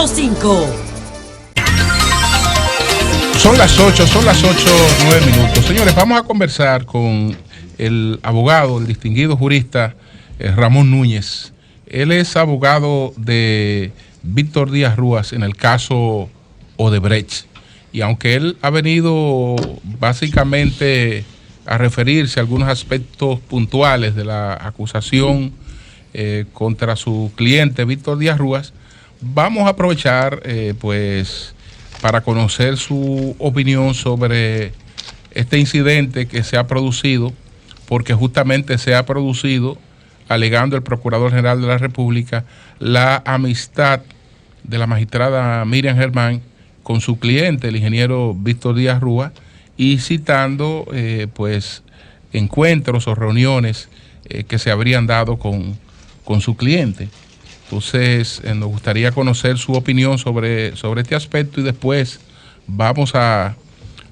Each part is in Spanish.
105. Son las 8:09. Señores, vamos a conversar con el abogado, el distinguido jurista Ramón Núñez. Él es abogado de Víctor Díaz Rúas en el caso Odebrecht. Y aunque él ha venido básicamente a referirse a algunos aspectos puntuales de la acusación contra su cliente Víctor Díaz Rúas, vamos a aprovechar pues para conocer su opinión sobre este incidente que se ha producido, porque justamente se ha producido, alegando el Procurador General de la República, la amistad de la magistrada Miriam Germán con su cliente, el ingeniero Víctor Díaz Rúas, y citando pues encuentros o reuniones que se habrían dado con su cliente. Entonces, nos gustaría conocer su opinión sobre este aspecto y después vamos a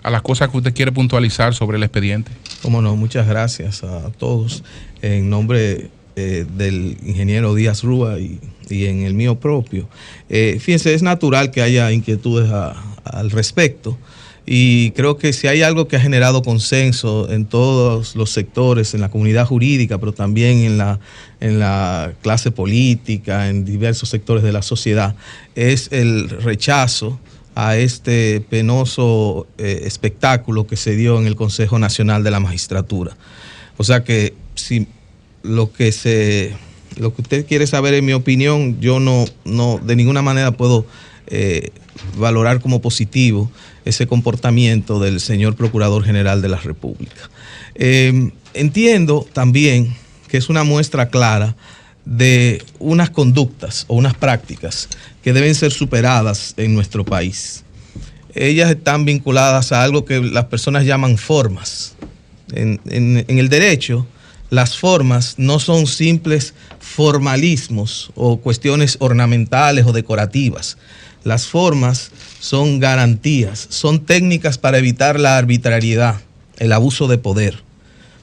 las cosas que usted quiere puntualizar sobre el expediente. Cómo no, muchas gracias a todos. En nombre del ingeniero Díaz Rúas y en el mío propio. Fíjense, es natural que haya inquietudes al respecto. Y creo que si hay algo que ha generado consenso en todos los sectores, en la comunidad jurídica, pero también en la clase política, en diversos sectores de la sociedad, es el rechazo a este penoso espectáculo que se dio en el Consejo Nacional de la Magistratura. O sea que si lo que usted quiere saber, en mi opinión, yo no de ninguna manera puedo valorar como positivo ese comportamiento del señor Procurador General de la República. Entiendo también que es una muestra clara de unas conductas o unas prácticas que deben ser superadas en nuestro país. Ellas están vinculadas a algo que las personas llaman formas. En el derecho, las formas no son simples formalismos o cuestiones ornamentales o decorativas. Las formas son garantías, son técnicas para evitar la arbitrariedad, el abuso de poder.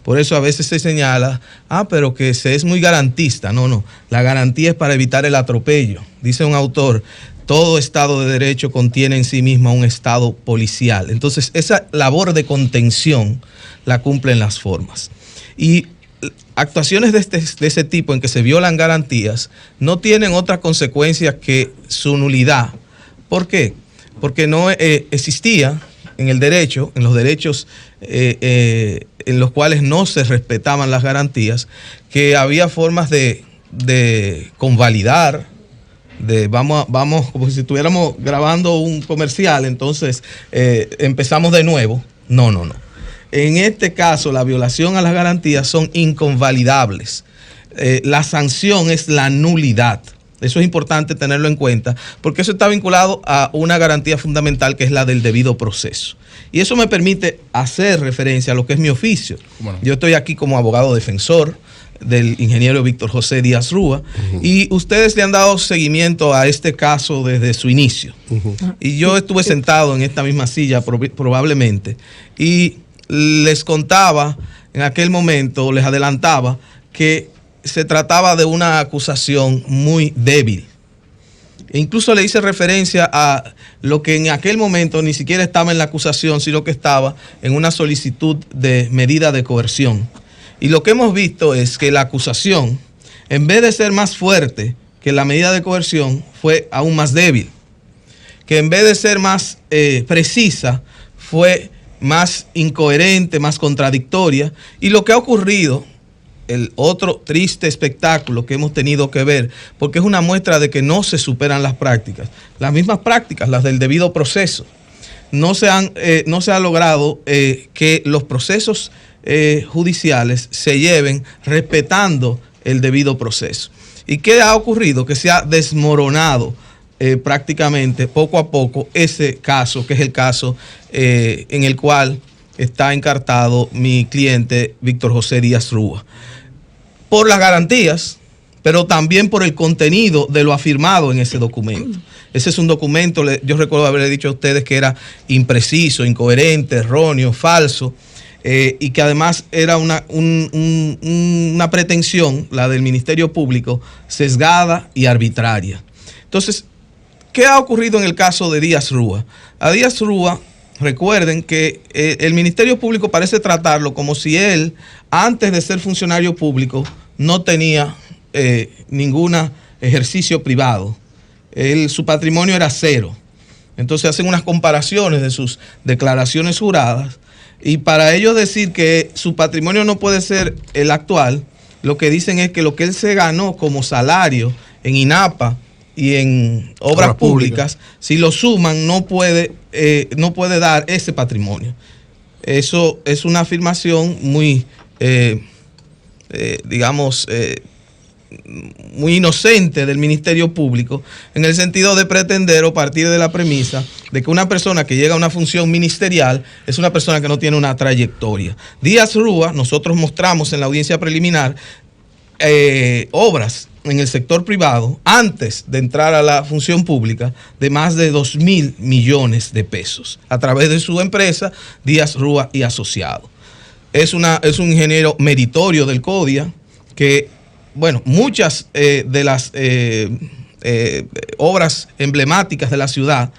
Por eso a veces se señala, pero que se es muy garantista. No, la garantía es para evitar el atropello. Dice un autor, todo Estado de Derecho contiene en sí misma un Estado policial. Entonces esa labor de contención la cumplen las formas. Y actuaciones de ese tipo en que se violan garantías no tienen otra consecuencia que su nulidad. ¿Por qué? Porque no existía en el derecho, en los derechos en los cuales no se respetaban las garantías, que había formas de convalidar, vamos como si estuviéramos grabando un comercial, entonces empezamos de nuevo. No. En este caso, la violación a las garantías son inconvalidables. La sanción es la nulidad. Eso es importante tenerlo en cuenta, porque eso está vinculado a una garantía fundamental que es la del debido proceso. Y eso me permite hacer referencia a lo que es mi oficio. Bueno. Yo estoy aquí como abogado defensor del ingeniero Víctor José Díaz Rúas, y ustedes le han dado seguimiento a este caso desde su inicio. Y yo estuve sentado en esta misma silla probablemente, y les contaba en aquel momento, les adelantaba que se trataba de una acusación muy débil. E incluso le hice referencia a lo que en aquel momento ni siquiera estaba en la acusación, sino que estaba en una solicitud de medida de coerción. Y lo que hemos visto es que la acusación, en vez de ser más fuerte que la medida de coerción, fue aún más débil. Que en vez de ser más precisa, fue más incoherente, más contradictoria. Y lo que ha ocurrido, el otro triste espectáculo que hemos tenido que ver, porque es una muestra de que no se superan las prácticas. Las mismas prácticas, las del debido proceso. No se ha logrado que los procesos judiciales se lleven respetando el debido proceso. ¿Y qué ha ocurrido? Que se ha desmoronado prácticamente poco a poco ese caso, que es el caso en el cual está encartado mi cliente Víctor José Díaz Rúas. Por las garantías, pero también por el contenido de lo afirmado en ese documento. Ese es un documento, yo recuerdo haberle dicho a ustedes que era impreciso, incoherente, erróneo, falso, y que además era una pretensión, la del Ministerio Público, sesgada y arbitraria. Entonces, ¿Qué ha ocurrido en el caso de Díaz Rúa? A Díaz Rúa, recuerden que el Ministerio Público parece tratarlo como si él, antes de ser funcionario público, no tenía ningún ejercicio privado. Su patrimonio era cero. Entonces hacen unas comparaciones de sus declaraciones juradas y para ellos decir que su patrimonio no puede ser el actual, lo que dicen es que lo que él se ganó como salario en INAPA y en obras públicas, si lo suman, no puede dar ese patrimonio. Eso es una afirmación muy, muy inocente del Ministerio Público, en el sentido de pretender o partir de la premisa de que una persona que llega a una función ministerial es una persona que no tiene una trayectoria. Díaz Rúa, nosotros mostramos en la audiencia preliminar obras en el sector privado antes de entrar a la función pública de más de 2.000 millones de pesos a través de su empresa Díaz Rúa y Asociados. Es un ingeniero meritorio del CODIA que, bueno, muchas de las obras emblemáticas de la ciudad,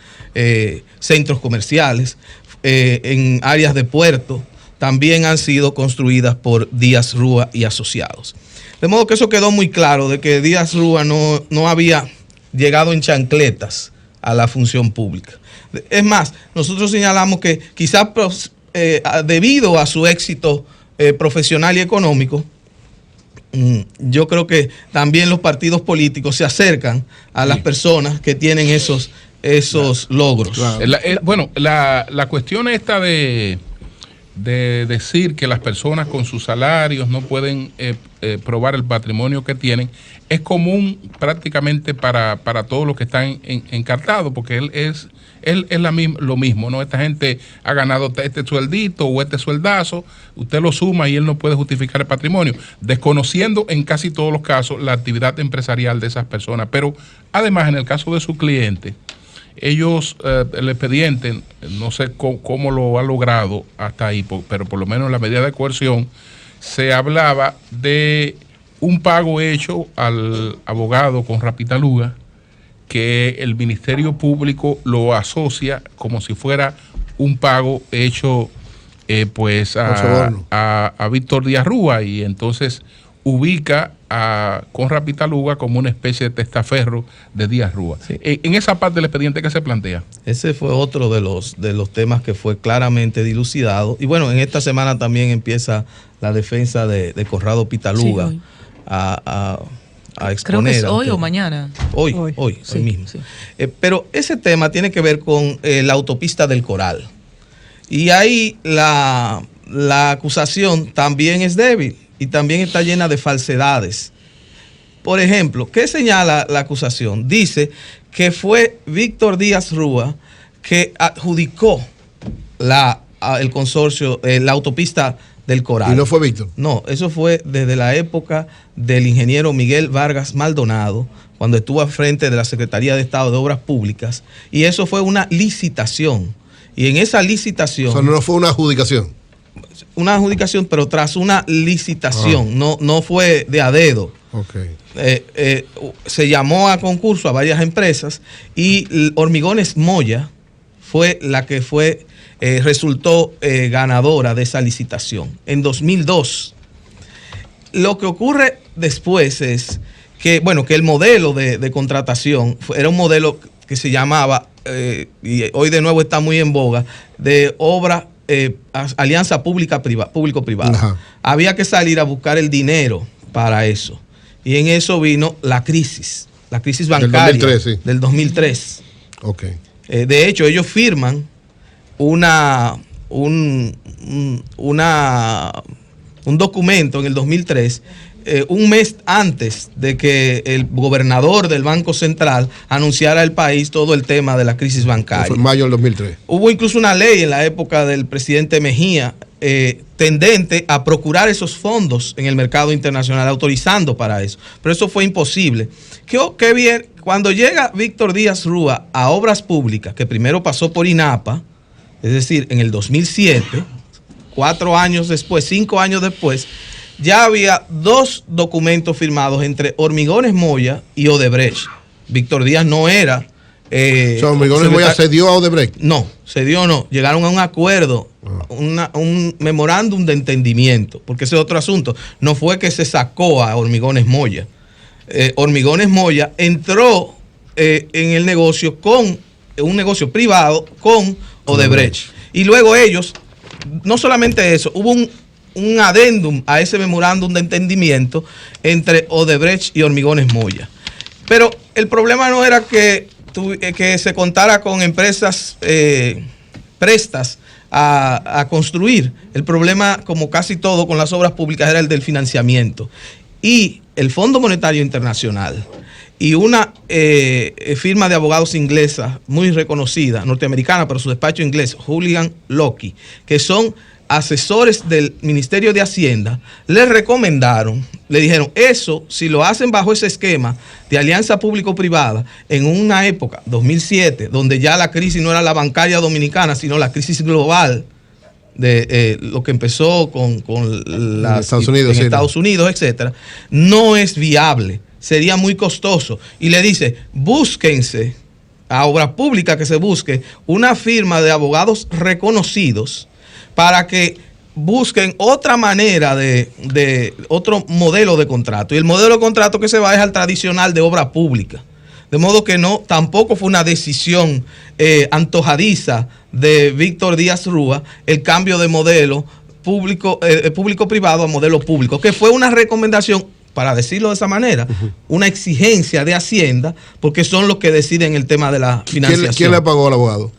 centros comerciales, en áreas de puerto, también han sido construidas por Díaz Rúa y Asociados. De modo que eso quedó muy claro de que Díaz Rúa no había llegado en chancletas a la función pública. Es más, nosotros señalamos que quizás debido a su éxito profesional y económico, yo creo que también los partidos políticos se acercan a las personas que tienen esos logros. Bueno, la cuestión esta de decir que las personas con sus salarios no pueden probar el patrimonio que tienen es común prácticamente para todos los que están encartados, porque él es lo mismo, ¿no? Esta gente ha ganado este sueldito o este sueldazo, usted lo suma y él no puede justificar el patrimonio, desconociendo en casi todos los casos la actividad empresarial de esas personas. Pero además, en el caso de su cliente, ellos, el expediente, no sé cómo lo ha logrado hasta ahí, pero por lo menos en la medida de coerción se hablaba de un pago hecho al abogado con Rapitaluga, que el Ministerio Público lo asocia como si fuera un pago hecho a Víctor Díaz Rúa, y entonces ubica a Conrad Pitaluga como una especie de testaferro de Díaz Rúa. Sí. En esa parte del expediente que se plantea. Ese fue otro de los temas que fue claramente dilucidado. Y bueno, en esta semana también empieza la defensa de Conrado Pitaluga, sí, a exponer. Creo que es hoy o mañana. Hoy mismo. Sí. Pero ese tema tiene que ver con la autopista del Coral. Y ahí la acusación también es débil y también está llena de falsedades. Por ejemplo, ¿qué señala la acusación? Dice que fue Víctor Díaz Rúa que adjudicó el consorcio, la autopista del Coral. ¿Y no fue Víctor? No, eso fue desde la época del ingeniero Miguel Vargas Maldonado, cuando estuvo al frente de la Secretaría de Estado de Obras Públicas, y eso fue una licitación. Y en esa licitación... O sea, no fue una adjudicación. Una adjudicación, pero tras una licitación, no fue de a dedo. Okay. Se llamó a concurso a varias empresas y Hormigones Moya fue la que resultó ganadora de esa licitación en 2002. Lo que ocurre después es que el modelo de contratación era un modelo que se llamaba, y hoy de nuevo está muy en boga, de obra alianza público-privada. Ajá. Había que salir a buscar el dinero para eso. Y en eso vino la crisis bancaria del 2003. Okay. De hecho, ellos firman un documento en el 2003, un mes antes de que el gobernador del Banco Central anunciara al país todo el tema de la crisis bancaria. Fue en mayo del 2003. Hubo incluso una ley en la época del presidente Mejía tendente a procurar esos fondos en el mercado internacional, autorizando para eso. Pero eso fue imposible. Qué bien, cuando llega Víctor Díaz Rúa a Obras Públicas, que primero pasó por INAPA, es decir, en el 2007, 5 años después, ya había 2 documentos firmados entre Hormigones Moya y Odebrecht. Víctor Díaz no era Hormigones Moya cedió a Odebrecht. No, cedió no. Llegaron a un acuerdo, un memorándum de entendimiento, porque ese es otro asunto. No fue que se sacó a Hormigones Moya. Hormigones Moya entró en el negocio con un negocio privado con Odebrecht. Y luego ellos, no solamente eso, hubo un adendum a ese memorándum de entendimiento entre Odebrecht y Hormigones Moya. Pero el problema no era que se contara con empresas prestas a construir. El problema, como casi todo con las obras públicas, era el del financiamiento. Y el Fondo Monetario Internacional y una firma de abogados inglesa muy reconocida, norteamericana, pero su despacho inglés, Julian Lockey, que son asesores del Ministerio de Hacienda, les recomendaron, le dijeron, eso, si lo hacen bajo ese esquema de alianza público-privada, en una época, 2007, donde ya la crisis no era la bancaria dominicana, sino la crisis global, de lo que empezó con Estados Unidos, etcétera, no es viable, sería muy costoso. Y le dice, búsquense, a obra pública que se busque una firma de abogados reconocidos para que busquen otra manera de otro modelo de contrato. Y el modelo de contrato que se va es al tradicional de obra pública. De modo que no, tampoco fue una decisión antojadiza de Víctor Díaz Rúa el cambio de modelo público-privado a modelo público, que fue una recomendación, para decirlo de esa manera, una exigencia de Hacienda, porque son los que deciden el tema de la financiación. ¿Quién le pagó al abogado?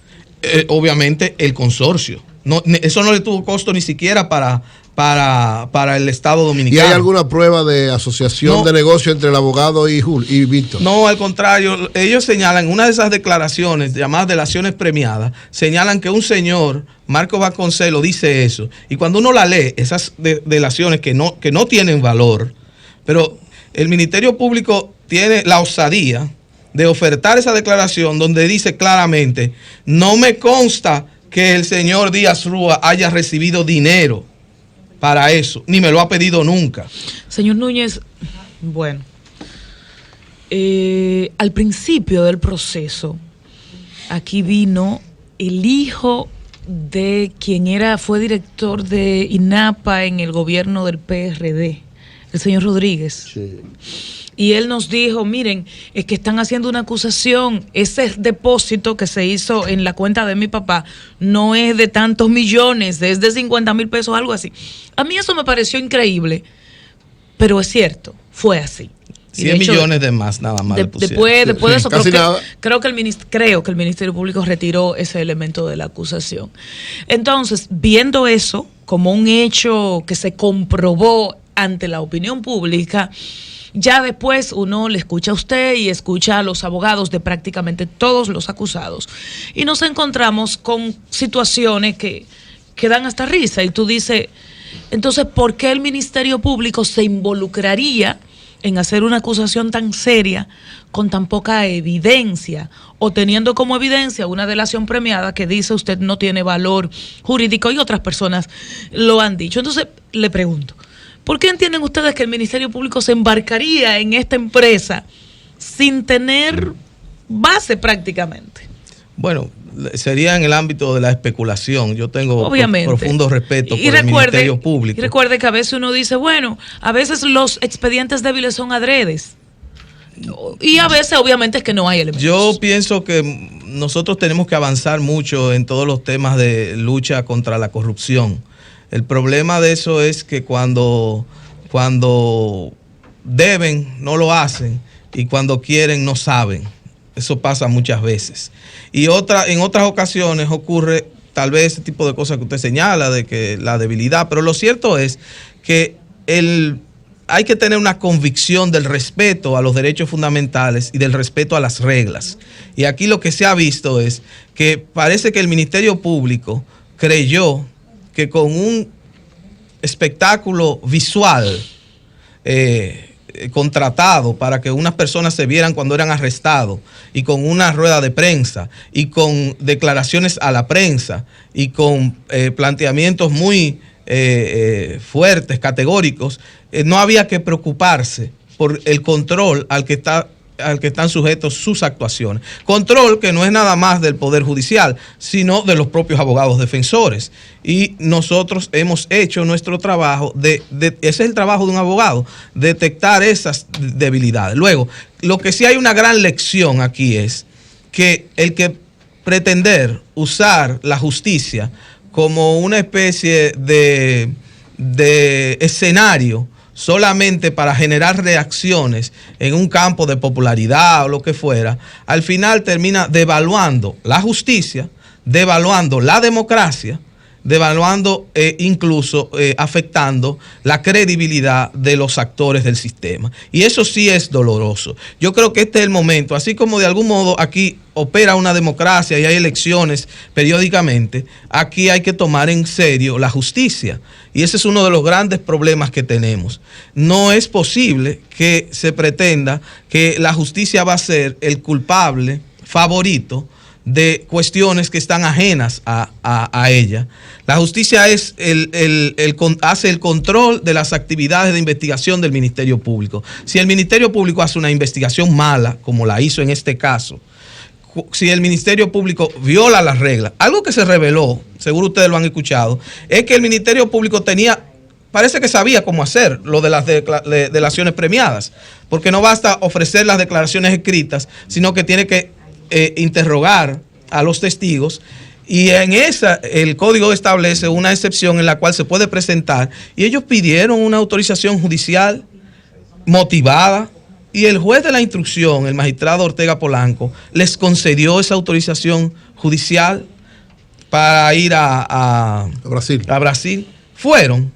Obviamente el consorcio. No, eso no le tuvo costo ni siquiera para el Estado Dominicano. ¿Y hay alguna prueba de asociación de negocio entre el abogado y Víctor? No, al contrario, ellos señalan, una de esas declaraciones llamadas delaciones premiadas, señalan que un señor, Marco Vasconcelos, dice eso. Y cuando uno la lee, esas delaciones que no tienen valor, pero el Ministerio Público tiene la osadía de ofertar esa declaración donde dice claramente, no me consta que el señor Díaz Rúa haya recibido dinero para eso, ni me lo ha pedido nunca. Señor Núñez, bueno, al principio del proceso, aquí vino el hijo de quien fue director de INAPA en el gobierno del PRD, el señor Rodríguez. Sí. Y él nos dijo, miren, es que están haciendo una acusación, ese depósito que se hizo en la cuenta de mi papá no es de tantos millones, es de 50,000 pesos, algo así. A mí eso me pareció increíble, pero es cierto, fue así. 100 millones de más, nada más. Después de eso, creo que el Ministerio Público retiró ese elemento de la acusación. Entonces, viendo eso como un hecho que se comprobó ante la opinión pública, ya después uno le escucha a usted y escucha a los abogados de prácticamente todos los acusados. Y nos encontramos con situaciones que dan hasta risa. Y tú dices, entonces, ¿por qué el Ministerio Público se involucraría en hacer una acusación tan seria con tan poca evidencia, o teniendo como evidencia una delación premiada que dice usted no tiene valor jurídico, y otras personas lo han dicho? Entonces, le pregunto, ¿por qué entienden ustedes que el Ministerio Público se embarcaría en esta empresa sin tener base prácticamente? Bueno, sería en el ámbito de la especulación. Yo tengo profundo respeto por el Ministerio Público. Y recuerde que a veces uno dice, bueno, a veces los expedientes débiles son adredes. Y a veces obviamente es que no hay elementos. Yo pienso que nosotros tenemos que avanzar mucho en todos los temas de lucha contra la corrupción. El problema de eso es que cuando deben, no lo hacen, y cuando quieren, no saben. Eso pasa muchas veces. Y en otras ocasiones ocurre tal vez ese tipo de cosas que usted señala, de que la debilidad, pero lo cierto es que hay que tener una convicción del respeto a los derechos fundamentales y del respeto a las reglas. Y aquí lo que se ha visto es que parece que el Ministerio Público creyó que con un espectáculo visual contratado para que unas personas se vieran cuando eran arrestados, y con una rueda de prensa, y con declaraciones a la prensa, y con planteamientos muy fuertes, categóricos, no había que preocuparse por el control al que está al que están sujetos sus actuaciones. Control que no es nada más del Poder Judicial, sino de los propios abogados defensores. Y nosotros hemos hecho nuestro trabajo, ese es el trabajo de un abogado, detectar esas debilidades. Luego, lo que sí hay una gran lección aquí es que el que pretender usar la justicia como una especie de escenario solamente para generar reacciones en un campo de popularidad o lo que fuera, al final termina devaluando la justicia, devaluando la democracia, devaluando incluso afectando la credibilidad de los actores del sistema. Y eso sí es doloroso. Yo creo que este es el momento, así como de algún modo aquí opera una democracia y hay elecciones periódicamente, aquí hay que tomar en serio la justicia. Y ese es uno de los grandes problemas que tenemos. No es posible que se pretenda que la justicia va a ser el culpable favorito de cuestiones que están ajenas a ella. La justicia es hace el control de las actividades de investigación del Ministerio Público. Si el Ministerio Público hace una investigación mala, como la hizo en este caso, si el Ministerio Público viola las reglas, algo que se reveló, seguro ustedes lo han escuchado, es que el Ministerio Público parece que sabía cómo hacer lo de las delaciones premiadas, porque no basta ofrecer las declaraciones escritas, sino que tiene que interrogar a los testigos, y en esa el código establece una excepción en la cual se puede presentar, y ellos pidieron una autorización judicial motivada, y el juez de la instrucción, el magistrado Ortega Polanco, les concedió esa autorización judicial para ir a Brasil. ¿Fueron?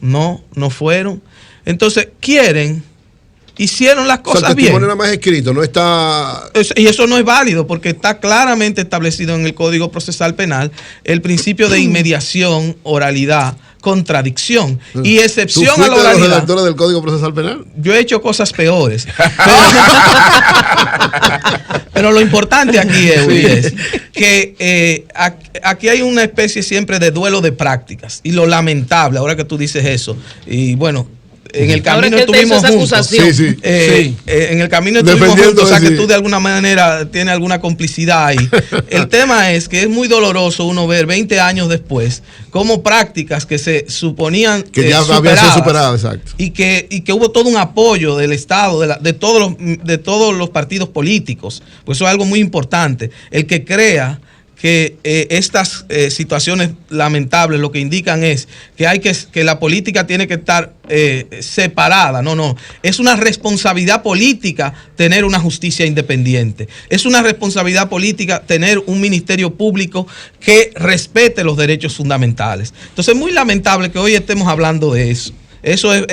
No fueron. Entonces, hicieron las cosas bien. El testimonio nada más escrito, no está... Y eso no es válido porque está claramente establecido en el Código Procesal Penal el principio de inmediación, oralidad, contradicción y excepción a la oralidad. ¿Tú fuiste de los redactores del Código Procesal Penal? Yo he hecho cosas peores. Pero lo importante aquí es que aquí hay una especie siempre de duelo de prácticas, y lo lamentable, ahora que tú dices eso, y bueno, en el camino estuvimos juntos. En el camino estuvimos juntos, o sea que tú de alguna manera tienes alguna complicidad ahí. El tema es que es muy doloroso uno ver 20 años después cómo prácticas que se suponían que ya habían sido superadas, exacto. Y que hubo todo un apoyo del Estado, de todos los partidos políticos, pues eso es algo muy importante. El que crea que estas situaciones lamentables lo que indican es que la política tiene que estar separada. No, es una responsabilidad política tener una justicia independiente, es una responsabilidad política tener un ministerio público que respete los derechos fundamentales. Entonces es muy lamentable que hoy estemos hablando de eso. Eso es,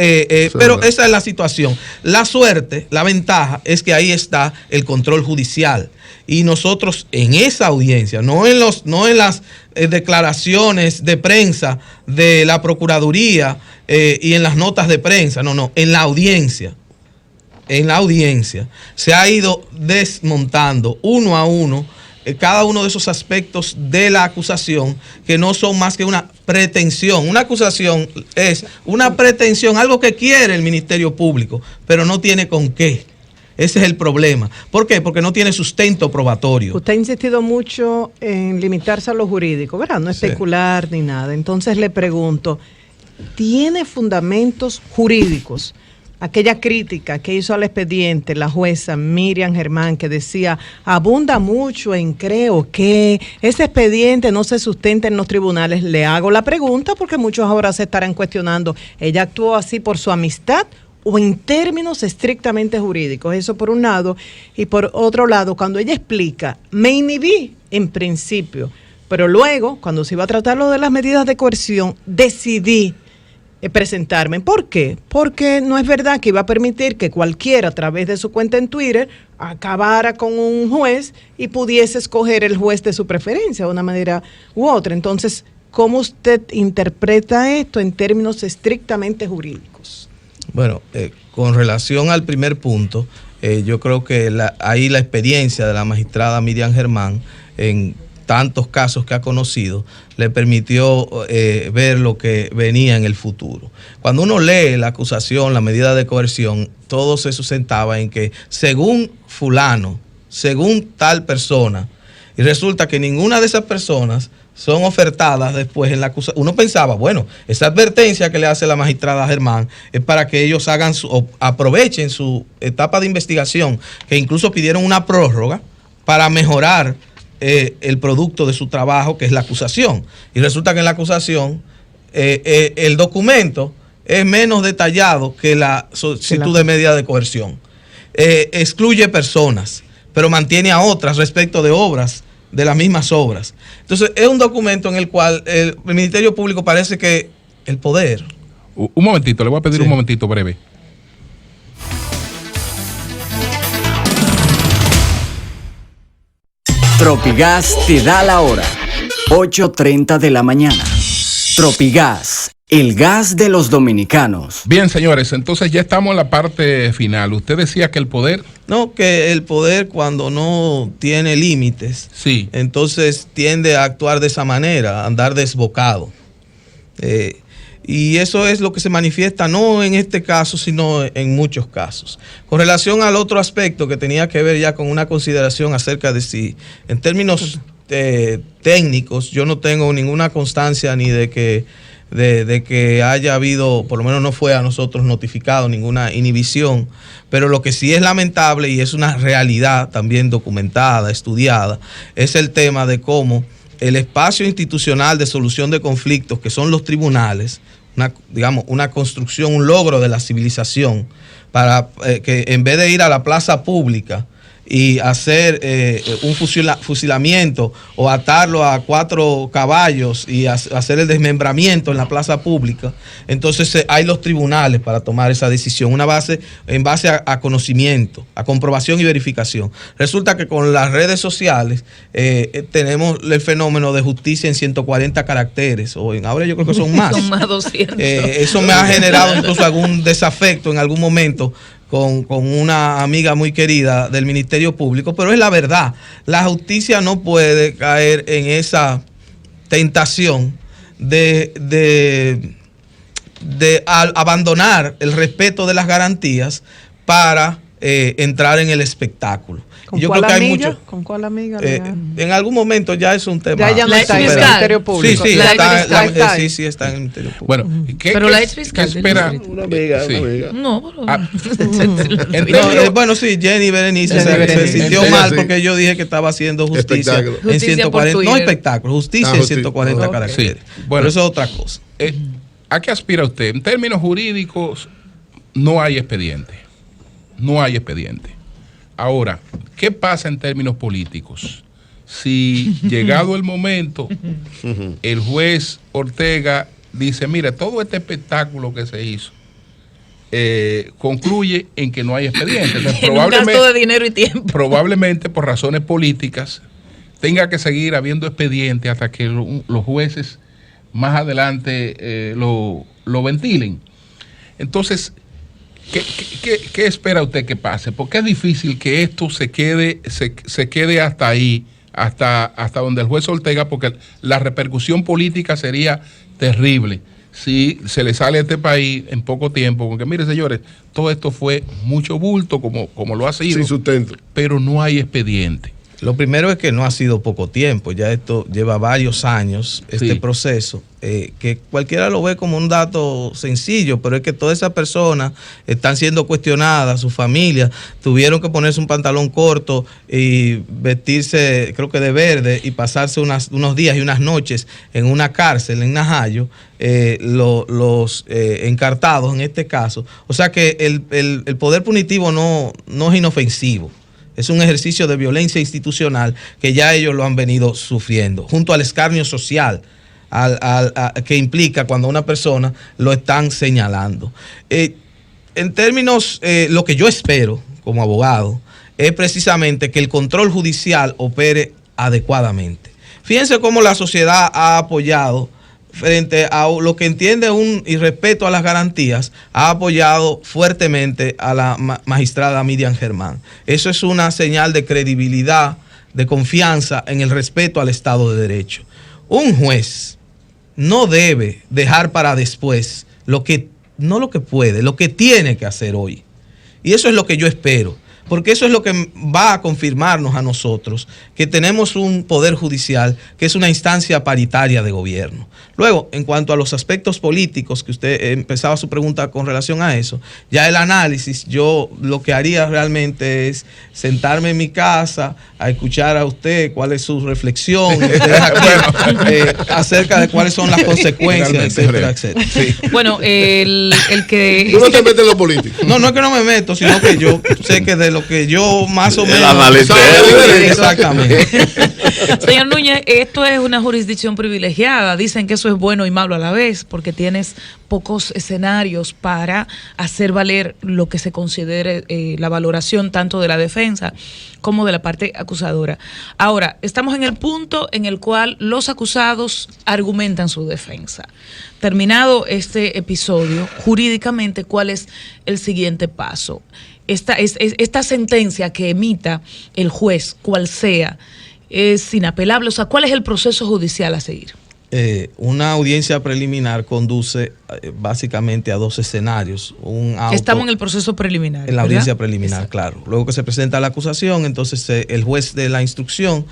pero esa es la situación. La suerte, la ventaja es que ahí está el control judicial. Y nosotros en esa audiencia, no en las declaraciones de prensa de la Procuraduría y en las notas de prensa, en la audiencia. En la audiencia se ha ido desmontando uno a uno cada uno de esos aspectos de la acusación, que no son más que una pretensión. Una acusación es una pretensión, algo que quiere el Ministerio Público, pero no tiene con qué. Ese es el problema. ¿Por qué? Porque no tiene sustento probatorio. Usted ha insistido mucho en limitarse a lo jurídico, ¿verdad? No especular ni nada. Entonces le pregunto, ¿tiene fundamentos jurídicos aquella crítica que hizo al expediente la jueza Miriam Germán, que decía, abunda mucho en creo que ese expediente no se sustenta en los tribunales? Le hago la pregunta porque muchos ahora se estarán cuestionando, ¿ella actuó así por su amistad o en términos estrictamente jurídicos? Eso por un lado. Y por otro lado, cuando ella explica, me inhibí en principio, pero luego, cuando se iba a tratar lo de las medidas de coerción, decidí presentarme. ¿Por qué? Porque no es verdad que iba a permitir que cualquiera a través de su cuenta en Twitter acabara con un juez y pudiese escoger el juez de su preferencia de una manera u otra. Entonces, ¿cómo usted interpreta esto en términos estrictamente jurídicos? Bueno, con relación al primer punto, yo creo que ahí la experiencia de la magistrada Miriam Germán en tantos casos que ha conocido, le permitió ver lo que venía en el futuro. Cuando uno lee la acusación, la medida de coerción, todo se sustentaba en que según fulano, según tal persona, y resulta que ninguna de esas personas son ofertadas después en la acusación. Uno pensaba, bueno, esa advertencia que le hace la magistrada Germán es para que ellos aprovechen su etapa de investigación, que incluso pidieron una prórroga para mejorar el producto de su trabajo, que es la acusación. Y resulta que en la acusación el documento es menos detallado que la solicitud de medida de coerción. Excluye personas, pero mantiene a otras respecto de obras, de las mismas obras. Entonces, es un documento en el cual el Ministerio Público parece que el poder... Un momentito, le voy a pedir un momentito breve. Tropigas te da la hora. 8:30 de la mañana. Tropigas, el gas de los dominicanos. Bien, señores, entonces ya estamos en la parte final. Usted decía que el poder... No, que el poder cuando no tiene límites, sí, entonces tiende a actuar de esa manera, a andar desbocado. Y eso es lo que se manifiesta no en este caso, sino en muchos casos. Con relación al otro aspecto que tenía que ver ya con una consideración acerca de si, en términos técnicos, yo no tengo ninguna constancia ni de que haya habido, por lo menos no fue a nosotros notificado ninguna inhibición, pero lo que sí es lamentable y es una realidad también documentada, estudiada, es el tema de cómo el espacio institucional de solución de conflictos, que son los tribunales, una construcción, un logro de la civilización, para que en vez de ir a la plaza pública y hacer un fusilamiento o atarlo a 4 caballos y hacer el desmembramiento en la plaza pública, entonces hay los tribunales para tomar esa decisión, en base a conocimiento, a comprobación y verificación. Resulta que con las redes sociales tenemos el fenómeno de justicia en 140 caracteres, ahora yo creo que son más. Son más 200. Eso me ha generado incluso algún desafecto en algún momento con una amiga muy querida del Ministerio Público, pero es la verdad. La justicia no puede caer en esa tentación de abandonar el respeto de las garantías para entrar en el espectáculo. ¿Con cuál amiga? ¿Con cuál amiga? En algún momento ya es un tema. Ya no está en el Ministerio Público. Sí, sí, está en el Ministerio Público. Bueno, pero la ex fiscal espera? Una amiga. No, bueno, sí, Jenny Berenice se sintió mal porque yo dije que estaba haciendo justicia en 140, no espectáculo, justicia en 140 caracteres. Sí. Bueno, pero eso es otra cosa. ¿A qué aspira usted? En términos jurídicos, no hay expediente. No hay expediente. Ahora, ¿qué pasa en términos políticos? Si llegado el momento, el juez Ortega dice, mire, todo este espectáculo que se hizo concluye en que no hay expediente. Entonces, un gasto de dinero y tiempo. Probablemente por razones políticas tenga que seguir habiendo expediente hasta que los jueces más adelante lo ventilen. Entonces, ¿qué espera usted que pase? Porque es difícil que esto se quede hasta ahí, hasta donde el juez Ortega, porque la repercusión política sería terrible si se le sale a este país en poco tiempo. Porque mire, señores, todo esto fue mucho bulto, como lo ha sido, sin sustento, pero no hay expediente. Lo primero es que no ha sido poco tiempo, ya esto lleva varios años, este proceso, que cualquiera lo ve como un dato sencillo, pero es que todas esas personas están siendo cuestionadas, sus familias tuvieron que ponerse un pantalón corto y vestirse, creo que de verde, y pasarse unos días y unas noches en una cárcel en Najayo, los encartados en este caso. O sea que el poder punitivo no es inofensivo. Es un ejercicio de violencia institucional que ya ellos lo han venido sufriendo, junto al escarnio social que implica cuando a una persona lo están señalando. En términos, lo que yo espero como abogado es precisamente que el control judicial opere adecuadamente. Fíjense cómo la sociedad ha apoyado, frente a lo que entiende y respeto a las garantías, ha apoyado fuertemente a la magistrada Miriam Germán. Eso es una señal de credibilidad de confianza en el respeto al Estado de Derecho. Un juez no debe dejar para después lo que puede, lo que tiene que hacer hoy. Y eso es lo que yo espero, porque eso es lo que va a confirmarnos a nosotros que tenemos un poder judicial que es una instancia paritaria de gobierno. Luego, en cuanto a los aspectos políticos, que usted empezaba su pregunta con relación a eso, ya el análisis, yo lo que haría realmente es sentarme en mi casa a escuchar a usted cuál es su reflexión acerca de cuáles son las consecuencias, etcétera, etcétera. Sí. Bueno, el que... Tú no te metes en lo político. No es que no me meto, sino que yo sé que de lo que yo más o menos... Exactamente. Señor Núñez, esto es una jurisdicción privilegiada. Dicen que eso es bueno y malo a la vez, porque tienes pocos escenarios para hacer valer lo que se considere la valoración tanto de la defensa como de la parte acusadora. Ahora, estamos en el punto en el cual los acusados argumentan su defensa. Terminado este episodio, jurídicamente, ¿cuál es el siguiente paso? Esta sentencia que emita el juez, cual sea, es inapelable. O sea, ¿cuál es el proceso judicial a seguir? Una audiencia preliminar conduce básicamente a dos escenarios. Estamos en el proceso preliminar. En la audiencia preliminar, exacto, claro. Luego que se presenta la acusación, entonces el juez de la instrucción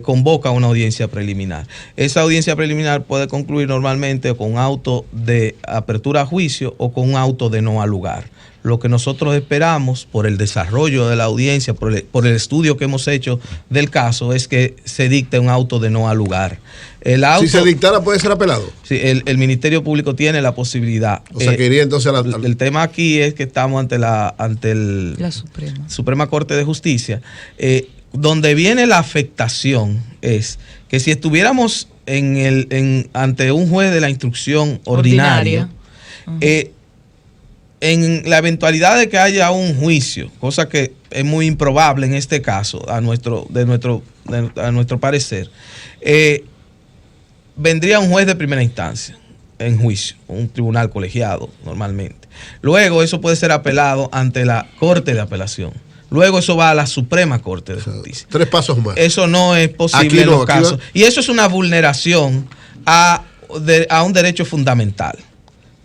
convoca una audiencia preliminar. Esa audiencia preliminar puede concluir normalmente con un auto de apertura a juicio o con un auto de no al lugar. Lo que nosotros esperamos por el desarrollo de la audiencia, por el estudio que hemos hecho del caso, es que se dicte un auto de no al lugar. Si se dictara, ¿puede ser apelado? Sí, el Ministerio Público tiene la posibilidad. O sea, que iría entonces a el tema aquí es que estamos ante la Suprema Corte de Justicia. Donde viene la afectación es que si estuviéramos ante un juez de la instrucción ordinaria. En la eventualidad de que haya un juicio, cosa que es muy improbable en este caso, a nuestro parecer, vendría un juez de primera instancia en juicio, un tribunal colegiado normalmente. Luego eso puede ser apelado ante la Corte de Apelación. Luego eso va a la Suprema Corte de Justicia. 3 pasos más. Eso no es posible en los casos. Y eso es una vulneración a un derecho fundamental,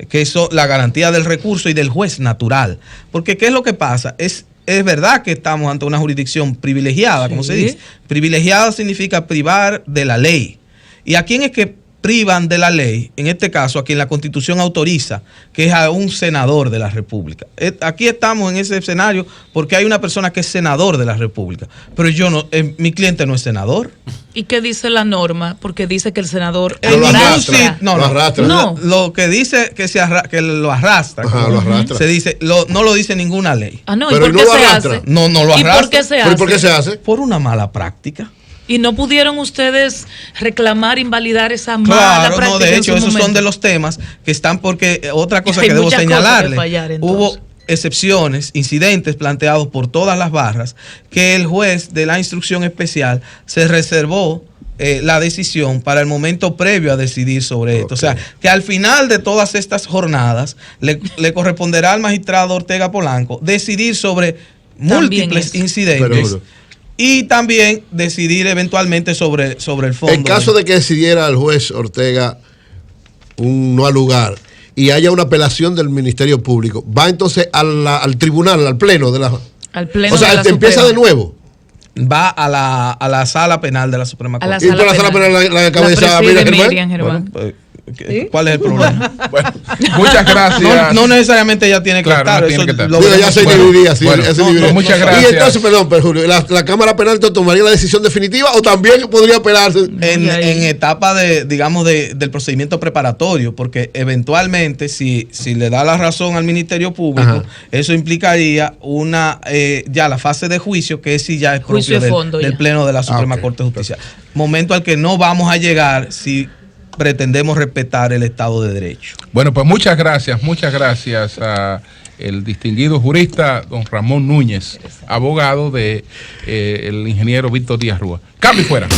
que es la garantía del recurso y del juez natural. Porque ¿qué es lo que pasa? Es verdad que estamos ante una jurisdicción privilegiada, como se dice. Privilegiada significa privar de la ley. ¿Y a quién es que privan de la ley? En este caso, a quien la Constitución autoriza, que es a un senador de la República. Aquí estamos en ese escenario porque hay una persona que es senador de la República. Pero mi cliente no es senador. ¿Y qué dice la norma? Porque dice que el senador lo arrastra. Lo que dice que lo arrastra. Ajá, lo arrastra. Se dice, no lo dice ninguna ley. No, pero ¿y por qué se hace? No lo arrastra. ¿Y por qué se hace? ¿Por qué se hace? Por una mala práctica. ¿Y no pudieron ustedes reclamar, invalidar esa mala práctica? No, de hecho, esos son de los temas que están, porque otra cosa que debo señalarle, hubo excepciones, incidentes planteados por todas las barras, que el juez de la instrucción especial se reservó la decisión para el momento previo a decidir sobre esto. O sea, que al final de todas estas jornadas le corresponderá al magistrado Ortega Polanco decidir sobre múltiples incidentes. Y también decidir eventualmente sobre el fondo. En caso de que decidiera el juez Ortega un no al lugar y haya una apelación del Ministerio Público, va entonces al tribunal, al pleno de la... Al pleno. O sea, empieza de nuevo. Va a la sala penal de la Suprema Corte. ¿Y por la sala penal la cabeza Miriam Germán? Bueno, ¿cuál es el problema? Bueno, muchas gracias. No necesariamente ella tiene que estar. No tiene que estar. Ya se dividiría. Muchas gracias. Y entonces, perdón, Julio, ¿la Cámara Penal tomaría la decisión definitiva o también podría apelarse? En etapa del procedimiento preparatorio, porque eventualmente si le da la razón al Ministerio Público, eso implicaría ya la fase de juicio, que si ya es propio del Pleno de la Suprema Corte de Justicia. Momento al que no vamos a llegar si pretendemos respetar el Estado de Derecho. Bueno, pues muchas gracias a el distinguido jurista don Ramón Núñez, abogado de el ingeniero Víctor Díaz Rúa. Cambio fuera.